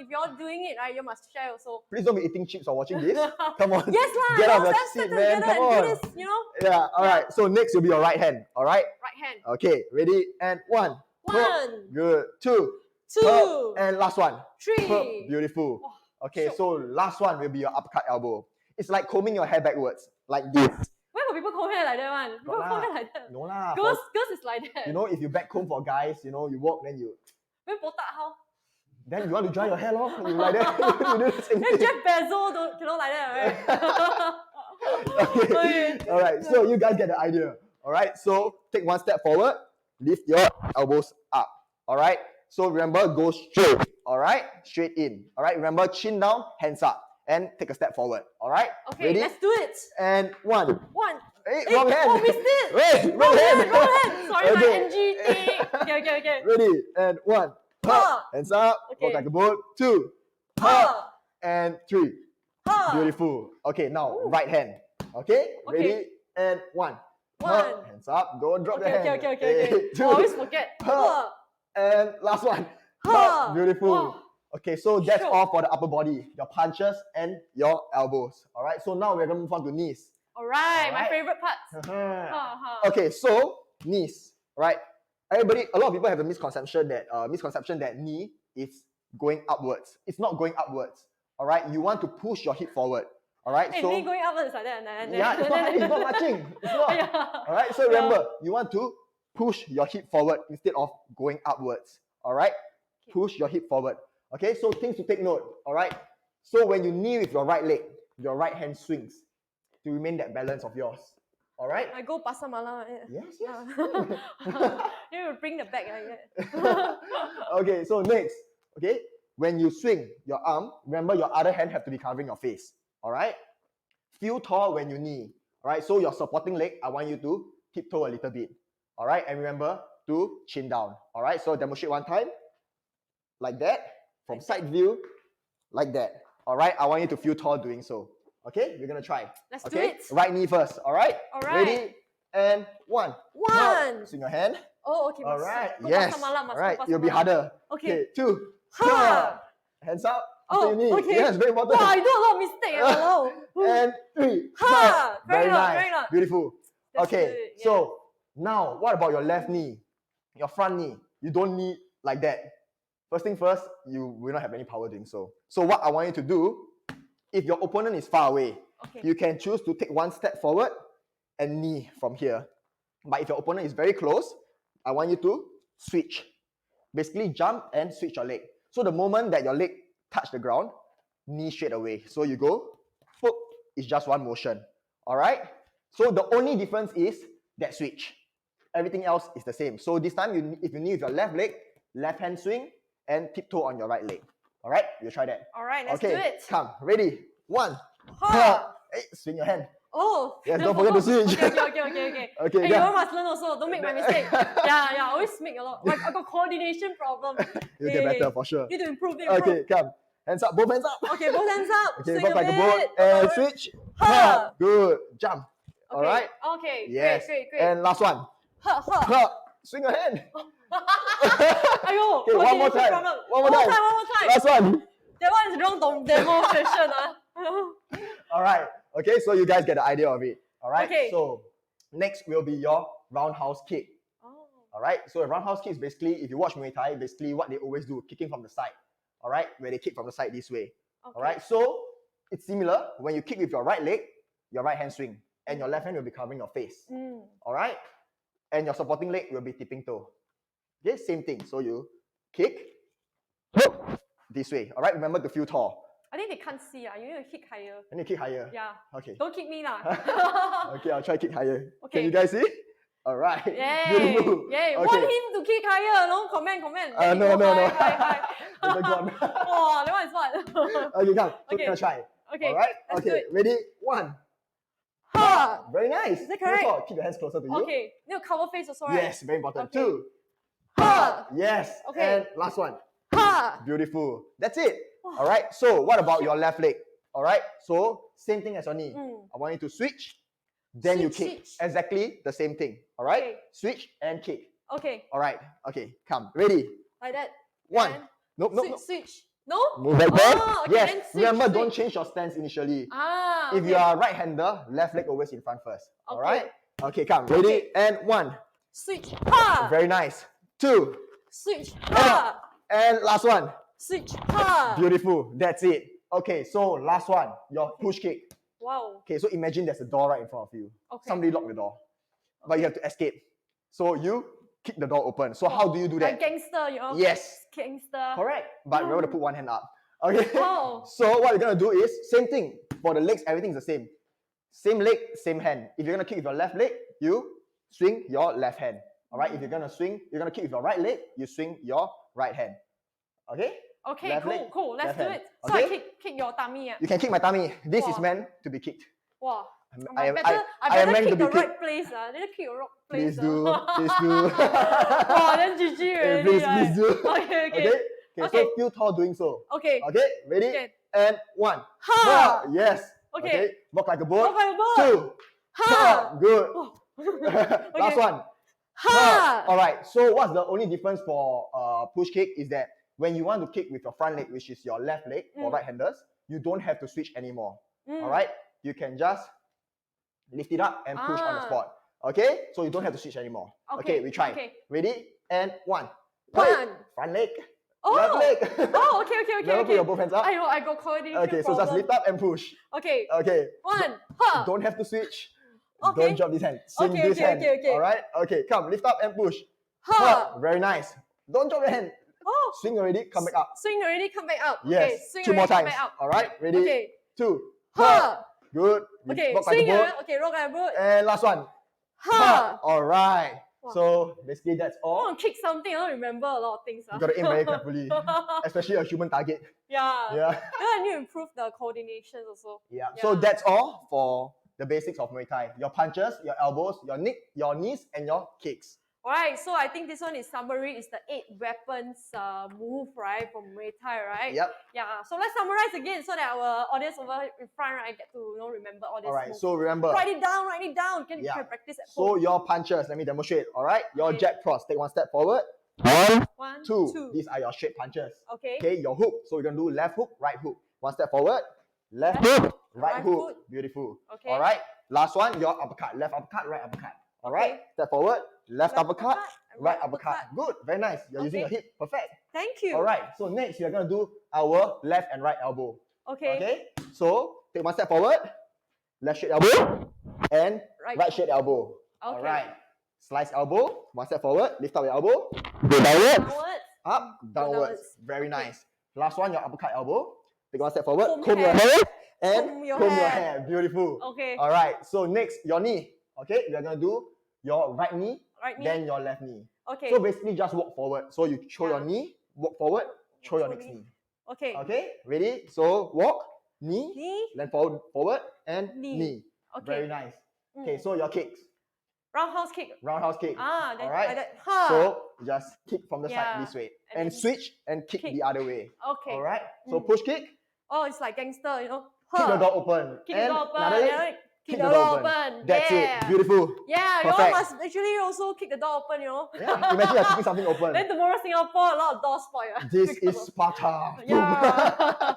if y'all doing it, right, you must share also. Please don't be eating chips or watching this. Come on. Yes lah. Get out of let's your stand seat, man. together Come and on. do this, you know. Yeah. All right. So next will be your right hand. All right. Right hand. Okay. Ready? And 1. 1, Good. 2. 2, And last one. 3. Beautiful. Wow, Okay. shiok. So last one will be your uppercut elbow. It's like combing your hair backwards, like this. Where will people comb hair like that one? People Got comb lah. hair like that. No lah. Girls is like that. You know, if you back comb for guys, you know, you walk, then you botak how? Then you want to dry your hair, lor. You like that. You do the same Then thing. 𝗏𝗏𝗏𝗏 cannot like that, right? Okay. Okay. All right. So you guys get the idea. All right. So take one step forward. Lift your elbows up. All right. So remember, go straight. All right. Straight in. All right. Remember, chin down, hands up, and take a step forward. All right. Okay, Ready? let's do it. And 1. 1. Hey, Hey, wrong hand. oh, missed it. Wait, Wrong hand, wrong hand. Sorry, Okay. my NG thing. Okay. Ready? And 1. Ha. Hands up. Okay. Walk like a boat. 2. Ha. And 3. Ha. Beautiful. Okay, now Ooh. right hand. Okay? Okay. Ready? And 1. 1. Hands up. Don't drop your hand. Okay. 2. I always forget. Ha. And last one. Ha. Beautiful. Wow. Okay, so that's Sure. all for the upper body, your punches and your elbows. All right, so now we're going to move on to knees. Alright, my Alright. favorite part. Ha. Okay, so knees, right? Everybody, a lot of people have a misconception that knee is going upwards. It's not going upwards. All right, you want to push your hip forward. All right, Hey, so me going upwards like that. yeah, it's not marching. It's not. Yeah. All right, so remember, you want to push your hip forward instead of going upwards. All right, push your hip forward. Okay, so things to take note. All right, So when you knee with your right leg, your right hand swings to remain that balance of yours. All right? I go pasar malam. Yes. You will bring the bag like that. Okay, so next, okay, when you swing your arm, remember your other hand have to be covering your face. All right? Feel tall when you knee. All right? So your supporting leg, I want you to tiptoe a little bit. All right? And remember to chin down. All right? So demonstrate one time. Like that. From side view. Like that. All right? I want you to feel tall doing so. Okay? We're going to try. Let's do it. Right knee first. All right? All right. Ready? And one. Swing your hand. Oh, okay. All right. Go Yes. pasar malam, All right. pasar It'll be malam. harder. Okay. Two. Ha. Hands up. Oh, knee. okay. Yes, very important. Wow, I do a lot of mistakes. Hello. And three. Ha. Very Very nice. Very nice. Beautiful. That's Okay. good, yeah. So now, what about your left knee? Your front knee. You don't knee like that. First thing first, you will not have any power doing so. So what I want you to do, if your opponent is far away, you can choose to take one step forward and knee from here. But if your opponent is very close, I want you to switch. Basically jump and switch your leg. So the moment that your leg touch the ground, knee straight away. So you go, boop, it's just one motion. Alright? So the only difference is that switch. Everything else is the same. So this time, if you knee with your left leg, left hand swing, and tiptoe on your right leg. Alright? We'll try that. Alright, let's do it. Come, ready? One. Ha. Hey, swing your hand. Oh. Yes, don't forget to switch. Okay. Okay, Hey, yeah. you must learn also. Don't make my mistake. Yeah, I always make a lot. I got coordination problem. You'll get better for sure. Need to improve. Okay, come. Hands up, both hands up. Okay, both hands up. Okay, Swing both a like a bit. boat. And switch. Ha. Good. Jump. Okay. Alright? Okay. Yes. Great. And last one. Ha. Swing your hand. Ayo. Okay, one more time. Problem. One more time. Last one. That one is wrong demonstration. Alright. Okay, so you guys get the idea of it. Alright? Okay. So next will be your roundhouse kick. Oh. Alright? So a roundhouse kick is basically, if you watch Muay Thai, basically what they always do, kicking from the side. Alright? Where they kick from the side this way. Okay. Alright? So it's similar. When you kick with your right leg, your right hand swing. And your left hand will be covering your face. Alright? And your supporting leg will be tipping toe. Okay, same thing. So you kick this way. Alright, remember to feel tall. I think they can't see. You need to kick higher. I need to kick higher. Yeah. Okay. Don't kick me lah. Okay, I'll try kick higher. Okay. Can you guys see? Alright. Yay. Beautiful. Yay. Okay. Want him to kick higher. No comment. No. Hi. Later gone. Oh, that one is what? Okay, come. So Okay. we're gonna try. Okay. Alright? Let's do Okay, it. ready? One. Ha. Very nice. Is that Feel correct? tall. Keep your hands closer to you. Okay. Need to cover face also, right? Yes, very important. Okay. Two. Ha. Yes. Okay. And last one. Ha. Beautiful. That's it. Wow. Alright, so what about your left leg? Alright, so same thing as your knee. I want you to switch, then you kick. Switch. Exactly the same thing. Alright, Okay. switch and kick. Okay. Alright, okay, come. Ready? Like that. One. And Nope. Switch. No? Move back there. Oh, okay, then Yes. switch, Remember, switch. don't change your stance initially. Ah. If you are right-hander, left leg always in front first. Okay. Alright? Okay, come. Ready? Okay. And one. Switch. Ha. Very nice. Two. Switch. Ha. And last one. Switch. Ha. Beautiful. That's it. Okay, so last one. Your push kick. Wow. Okay, so imagine there's a door right in front of you. Okay. Somebody locked the door. But you have to escape. So you kick the door open. So how do you do that? Like gangster, Yes. Gangster. Correct. But remember to put one hand up. Okay. Oh. So what you're gonna do is same thing. For the legs, everything is the same. Same leg, same hand. If you're gonna kick with your left leg, you swing your left hand. Alright? If you're gonna kick with your right leg, you swing your right hand. Okay? Okay, Left leg, cool. Let's left do hand. it. So Okay? I kick your tummy. You can kick my tummy. This is Wow. meant to be kicked. Wow. I am I better meant kick to the be right place. Better kick the right place. Please do. Please do. Wow, then GG already. Please do. Okay. Okay? Okay. So feel tall doing so. Okay. Okay? Ready? Okay. And one. Ha! Yes. Okay. Walk like a boat. Walk like a boat. Two. Ha! Good. Oh. Last one. Ha! Alright, so what's the only difference for push kick is that when you want to kick with your front leg, which is your left leg for right-handers, you don't have to switch anymore. Alright? You can just lift it up and push on the spot. Okay? So you don't have to switch anymore. Okay, we try. Okay. Ready? And one. One. Front leg. Oh. Left leg. Oh, okay. Remember put your both hands up. I got coordination Okay, so just problem. lift up and push. Okay. Okay. One. Ha. Don't have to switch. Okay. Don't drop this hand. Swing Okay, this hand. okay. Alright? Okay, come, lift up and push. Ha. Very nice. Don't drop your hand. Oh. Swing already, come back up. Swing already, come back up. Yes. Okay, swing 2 more already, come times. back up. All right, ready? Okay. 2. Ha. Good. Okay, Rock by the swing boat. okay, rock by the boat. And last one. Ha. All right. Wow. So basically that's I all. want to kick something, I don't remember a lot of things. You gotta aim very carefully, especially a human target. Yeah. Yeah. Then I need to improve the coordination also. Yeah. So that's all for the basics of Muay Thai. Your punches, your elbows, your knees, and your kicks. Alright, so I think this one is summary, is the 8 weapons move, right, from Muay Thai, right? Yep. Yeah, so let's summarize again so that our audience over in front, right, get to remember all this. All right. moves. So remember. Write it down, you Yeah. can practice at So home. your punches, let me demonstrate. All right. Your Okay. jab cross. Take 1 step forward. 1, 2. These are your straight punches. Okay. Okay. Your hook. So we're gonna do left hook, right hook. 1 step forward. Left hook, right hook. foot. Beautiful. Okay. All right. Last one. Your uppercut. Left uppercut, right uppercut. All right. Okay. Step forward. Left uppercut, and right uppercut. Good. Very nice. You're using your Okay. hip. Perfect. Thank you. All right. So next we are gonna do our left and right elbow. Okay. Okay. So take 1 step forward. Left straight elbow and right straight elbow. Okay. All right. Slice elbow. 1 step forward. Lift up your elbow. Go downwards. Downwards. Up. Downwards. Very nice. Last one, your uppercut elbow. Take 1 step forward. Comb your hair. hair and Comb your comb your hair. hair. Beautiful. Okay. All right. So next, your knee. Okay. We are gonna do your right knee, Right knee. then your left knee. Okay. So basically, just walk forward. So you throw your Yeah. knee, walk forward, throw your next Slowly. knee. Okay. Okay. Ready? So walk, knee, Knee. then forward, and Knee. knee. Okay. Very nice. Mm. Okay. So your kicks. Roundhouse kick. Roundhouse kick. Then All right. like that. Ha. So just kick from the side Yeah. this way And and then switch and kick kick. the other way. Okay. All right. So Mm. push kick, Oh, it's like gangster, kick the door open, Kick the and door open. another leg, Another leg, kick the door open. That's yeah. it. Beautiful. Yeah, you all Perfect. must actually also kick the door open, Yeah. Imagine you're kicking something open. Then tomorrow Singapore, a lot of doors spoil. This is Sparta. Boom. Yeah.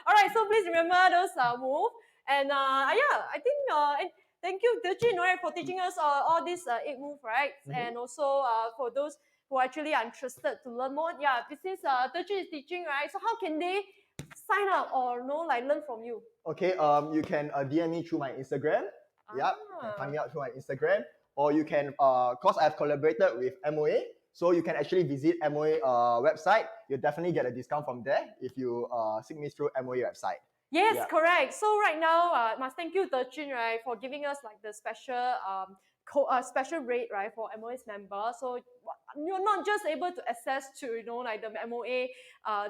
Alright, so please remember those moves. And yeah, I think and thank you, 𝗬𝗪, right, for teaching us all these 8 moves, right? And also for those who actually are interested to learn more. Yeah, since 𝗬𝗪 is teaching, right? So how can they sign up or learn from you? Okay. You can DM me through my Instagram. Yep. You can find me out through my Instagram, or you can cause I've collaborated with MOA. So you can actually visit MOA website. You'll definitely get a discount from there if you seek me through MOA website. Yes, Yeah. correct. So right now, must thank you, 𝗬𝗪, right, for giving us like the special special rate, right, for MOA's members. So you're not just able to access to like the MOA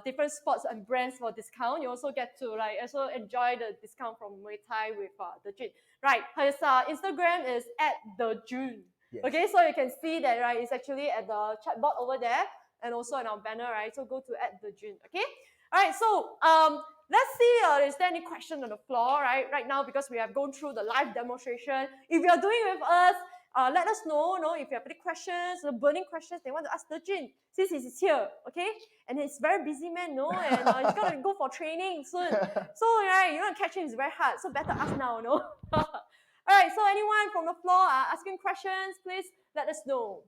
different sports and brands for discount. You also get to like also enjoy the discount from Muay Thai with 𝗬𝗪. Right, his Instagram is @𝗬𝗪. Yes. Okay, so you can see that, right, it's actually at the chat box over there and also in our banner, right? So go to @𝗬𝗪. Okay. All right. So let's see. Is there any question on the floor, right? Right now, because we have gone through the live demonstration. If you are doing with us, let us know. If you have any questions, burning questions they want to ask 𝗬𝗪, since he's here, okay? And he's very busy man, and he's gonna go for training soon. So right, you want to catch him is very hard. So better ask now, All right. So anyone from the floor asking questions, please let us know.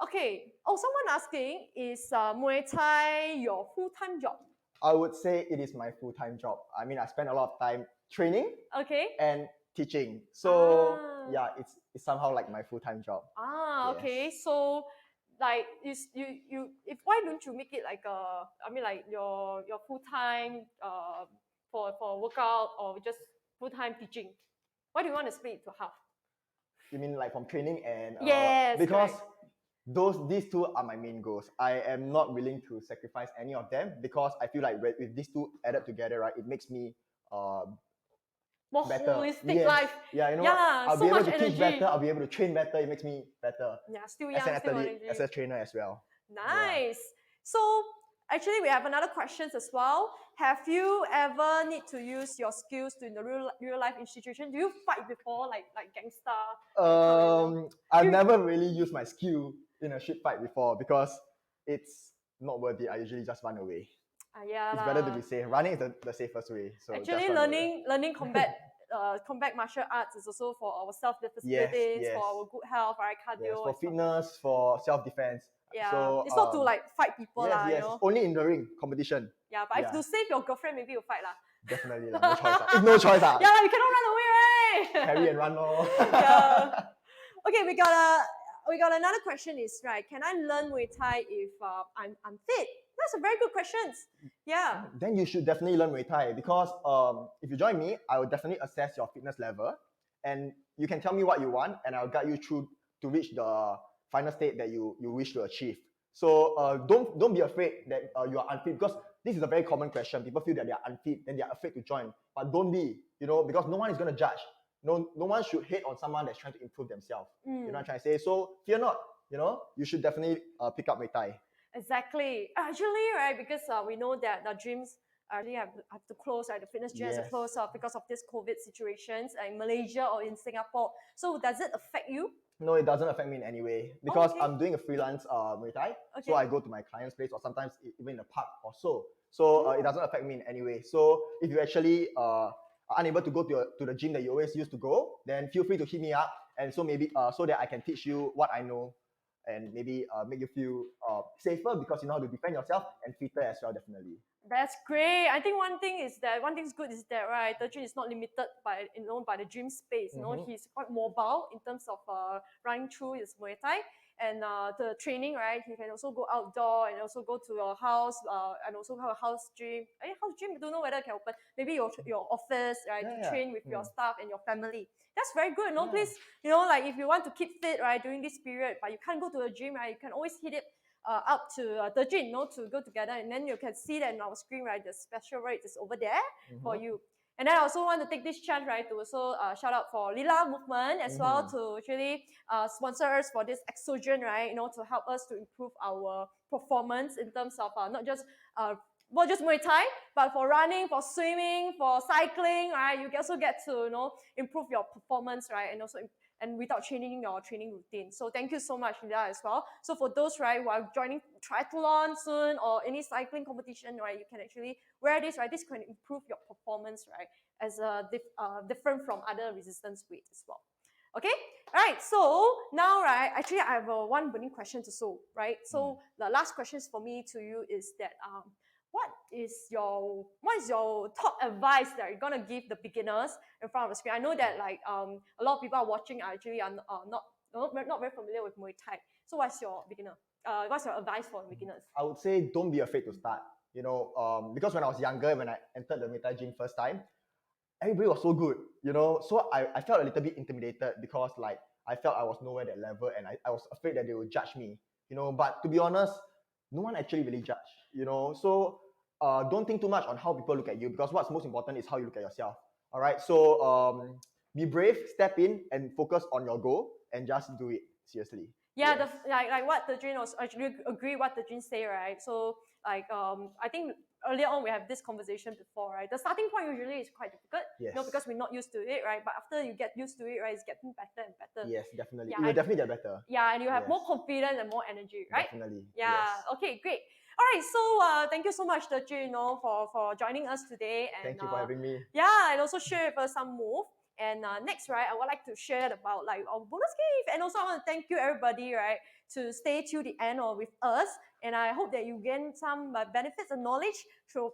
Okay. Oh, someone asking, is Muay Thai your full-time job? I would say it is my full-time job. I mean, I spend a lot of time training Okay. and teaching. So Ah. yeah, it's somehow like my full-time job. Ah, Yes. okay. So like if why don't you make it like like your full-time for workout or just full-time teaching? Why do you want to split it to half? You mean like from training and Yes, because correct. these two are my main goals. I am not willing to sacrifice any of them because I feel like with these two added together, right, it makes me More better. holistic Yes. life. Yeah, you know, Yeah, I'll so be able much to teach energy. better. I'll be able to train better. It makes me better Yeah, still as young, an still athlete, energy. as a trainer as well. Nice. So actually, we have another question as well. Have you ever need to use your skills in the real life institution? Do you fight before, like gangster? I've never really used my skill in a street fight before because it's not worth it. I usually just run away. Yeah, It's better to be safe. Running is the safest way. So actually, just run away. learning combat martial arts is also for our self-defense, yes. for our good health, right? Cardio. Yes, for fitness, for self-defense. Yeah, So, it's not to like fight people, yes, you know. only in the ring competition. Yeah, but if to save your girlfriend, maybe you fight lah. Definitely, no choice. If no choice, Yeah, you cannot run away, right? carry and run, lor. Yeah. Okay, we got we got another question is, right, can I learn Muay Thai if I'm fit? That's a very good question. Yeah. Then you should definitely learn Muay Thai because if you join me, I will definitely assess your fitness level and you can tell me what you want and I'll guide you through to reach the final state that you wish to achieve. So don't be afraid that you are unfit because this is a very common question. People feel that they are unfit, then they are afraid to join. But don't be, because no one is going to judge. No one should hate on someone that's trying to improve themselves. You know what I'm trying to say? So fear not, you should definitely pick up Muay Thai. Exactly. Actually, right, because we know that the gyms actually have to close, right? The fitness gyms have to close because of this COVID situations in Malaysia or in Singapore. So does it affect you? No, it doesn't affect me in any way because I'm doing a freelance Muay Thai. So I go to my client's place or sometimes even in the park or so. So it doesn't affect me in any way. So if you actually are unable to go to the gym that you always used to go, then feel free to hit me up and so maybe so that I can teach you what I know and maybe make you feel safer because you know how to defend yourself and fitter as well, definitely. That's great. I think one thing's good is that, right, 𝗬𝗙 is not limited by the gym space. He's quite mobile in terms of running through his Muay Thai and the training, right? He can also go outdoor and also go to your house and also have a house gym. House gym, I don't know whether it can open. Maybe your office, right, to train with your staff and your family. That's very good. Please, like if you want to keep fit, right, during this period, but you can't go to a gym, right, you can always hit it up to 𝗬𝗙, to go together, and then you can see that in our screen, right, the special rate is over there for you. And then I also want to take this chance, right, to also shout out for 𝗦𝗏 movement as well to actually sponsor us for this exogen, right, to help us to improve our performance in terms of not just Muay Thai, but for running, for swimming, for cycling, right, you also get to improve your performance, right, and also and without changing your training routine. So thank you so much, 𝗦𝗏, as well. So for those, right, who are joining triathlon soon or any cycling competition, right, you can actually wear this, right? This can improve your performance, right, as different from other resistance weights as well. Okay, all right. So now, right, actually I have one burning question to solve, right? So the last question for me to you is that what is your top advice that you're gonna give the beginners in front of the screen? I know that like a lot of people are watching actually are not very familiar with Muay Thai. So what's your advice for beginners? I would say don't be afraid to start. Because when I was younger, when I entered the Muay Thai gym first time, everybody was so good. So I felt a little bit intimidated because like I felt I was nowhere that level and I was afraid that they would judge me. But to be honest, no one actually really judge. So don't think too much on how people look at you because what's most important is how you look at yourself. All right, so be brave, step in and focus on your goal and just do it seriously. Yeah, yes. like what 𝗬𝗙 was actually agree what 𝗬𝗙 say, right? So like I think earlier on we have this conversation before, right? The starting point usually is quite difficult, because we're not used to it, right? But after you get used to it, right, it's getting better and better. Yes, definitely. It will definitely get better. Yeah, and you have more confidence and more energy, right? Definitely. Yeah. Yes. Okay, great. All right, so thank you so much, 𝗬𝗙, for joining us today. And thank you for having me. Yeah, and also share with us some move. And next, right, I would like to share about like our bonus gift. And also I want to thank you everybody, right, to stay till the end or with us. And I hope that you gain some benefits and knowledge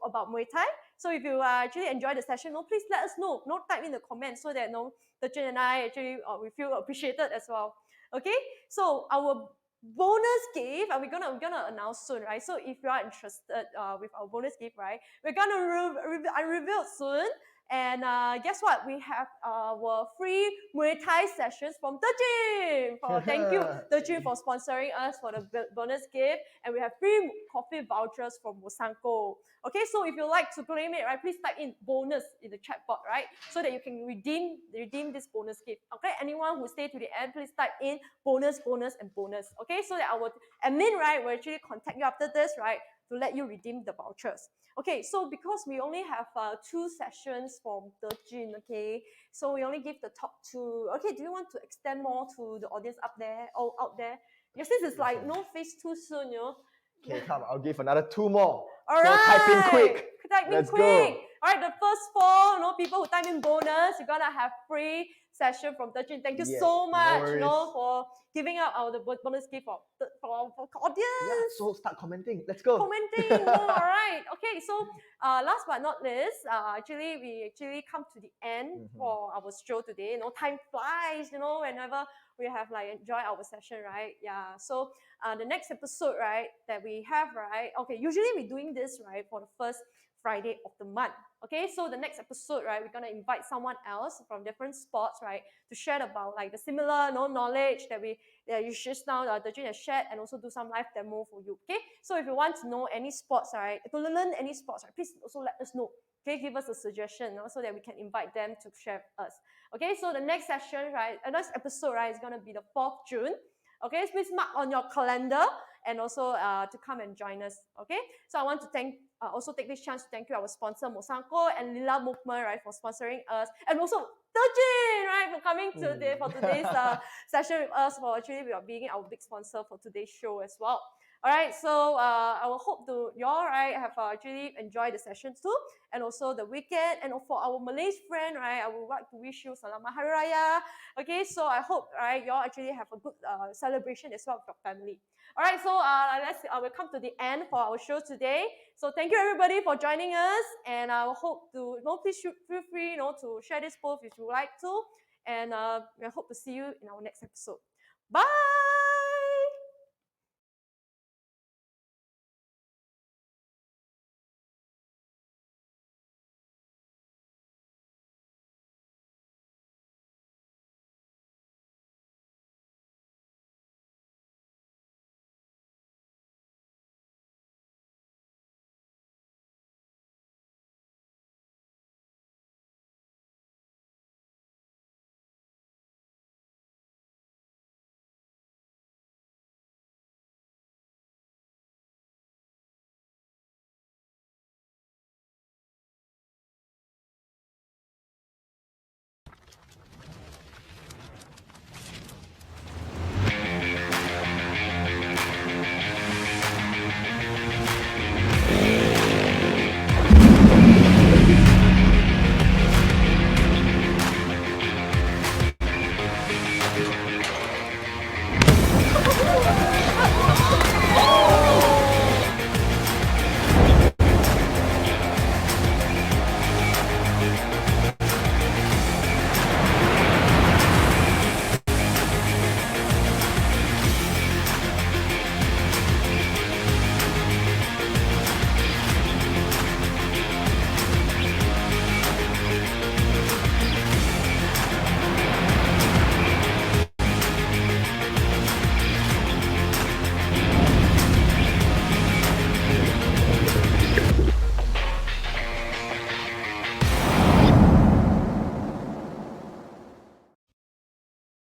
about Muay Thai. So if you actually enjoy the session, please let us know. Type in the comments so that 𝗬𝗙 and I actually we feel appreciated as well. Okay, so our bonus gift we're gonna announce soon, right? So if you are interested with our bonus gift, right, we're gonna unreveal soon. And guess what? We have our free Muay Thai sessions from 𝗬𝗙. Thank you, 𝗬𝗙, for sponsoring us for the bonus gift. And we have free coffee vouchers from 𝗦𝗶𝗴𝗵𝗁. Okay, so if you like to claim it, right, please type in bonus in the chat box, right, so that you can redeem this bonus gift. Okay, anyone who stay to the end, please type in bonus, and bonus. Okay, so that our admin, right, will actually contact you after this, right, to let you redeem the vouchers. Okay, so because we only have 2 sessions from 𝗬𝗙, okay, so we only give the top 2. Okay, do you want to extend more to the audience up there or out there? Because this is like no phase 2 soon, Okay, come, I'll give another 2 more. All so right. type in quick. Type in Let's quick. go. All right, the first 4 people who time in bonus, you're gonna have free session from 𝗬𝗏. Thank you Yes, so much, no worries. for giving out our bonus gift for audience. Yeah, so start commenting. Let's go. Commenting. All right. Okay. So last but not least, actually we come to the end for our show today. Time flies. Whenever we have enjoy our session, right? Yeah. So the next episode, right, that we have, right? Okay. Usually we're doing this, right, for the first Friday of the month. Okay, so the next episode, right, we're gonna invite someone else from different sports, right, to share about the similar knowledge that you just now 𝗬𝗏 has shared, and also do some live demo for you. Okay, so if you want to know any sports, right, to learn any sports, right, please also let us know. Okay, give us a suggestion, so that we can invite them to share with us. Okay, so the next session, right, next episode, right, is gonna be the 4th June. Okay, so please mark on your calendar and also to come and join us. Okay, so I want to also take this chance to thank you our sponsor 𝗦𝗶𝗴𝗵𝗁 and 𝗟𝗏 movement, right, for sponsoring us, and also 𝗬𝗏, right, for coming today for today's session with us, for actually being our big sponsor for today's show as well. All right, so I will hope you all, right, have actually enjoyed the session too, and also the weekend. And for our Malaysian friend, right, I would like to wish you Selamat Hari Raya. Okay, so I hope, right, you all actually have a good celebration as well with your family. All right, so we'll come to the end for our show today. So thank you everybody for joining us, and I hope to please feel free to share this post if you would like to, and I hope to see you in our next episode. Bye.